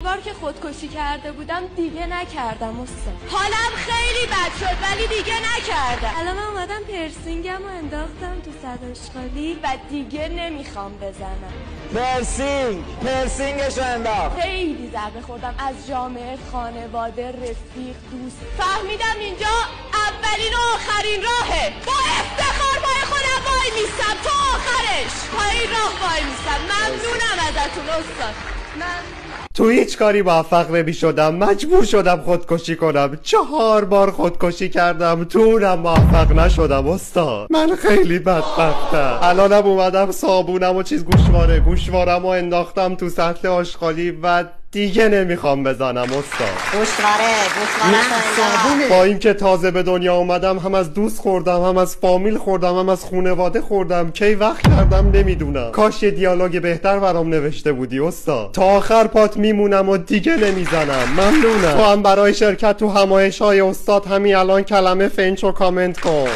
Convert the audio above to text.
بار که خودکشی کرده بودم دیگه نکردم استاد. حالم خیلی بد شد ولی دیگه نکردم. الان من اومدم پرسینگم رو انداختم تو صد آشغالی و دیگه نمیخوام بزنم. پرسینگشو انداخت. خیلی ضربه خوردم از جامعه، خانواده، رفیق، دوست. فهمیدم اینجا اولین و آخرین راهه. با افتخار پای خودم وای میستم تا آخرش. پای این راه وای میستم. ممنونم ازتون استاد. تو هیچ کاری موفق نمی شدم. مجبور شدم خودکشی کنم. 4 بار خودکشی کردم تو اونم موفق نشدم استاد. من خیلی بدبختم. الانم اومدم صابونم و گوشوارم و انداختم تو سطل آشغالی و دیگه نمیخوام بزنم استاد. گوشواره با اینکه تازه به دنیا اومدم هم از دوست خوردم، هم از فامیل خوردم، هم از خانواده خوردم. کی وقت کردم نمیدونم. کاش یه دیالوگ بهتر برام نوشته بودی استاد. تا آخر پات میمونم و دیگه نمیزنم. ممنونم. تو هم برای شرکت تو همایش‌های استاد همین الان کلمه فنچ رو کامنت کن.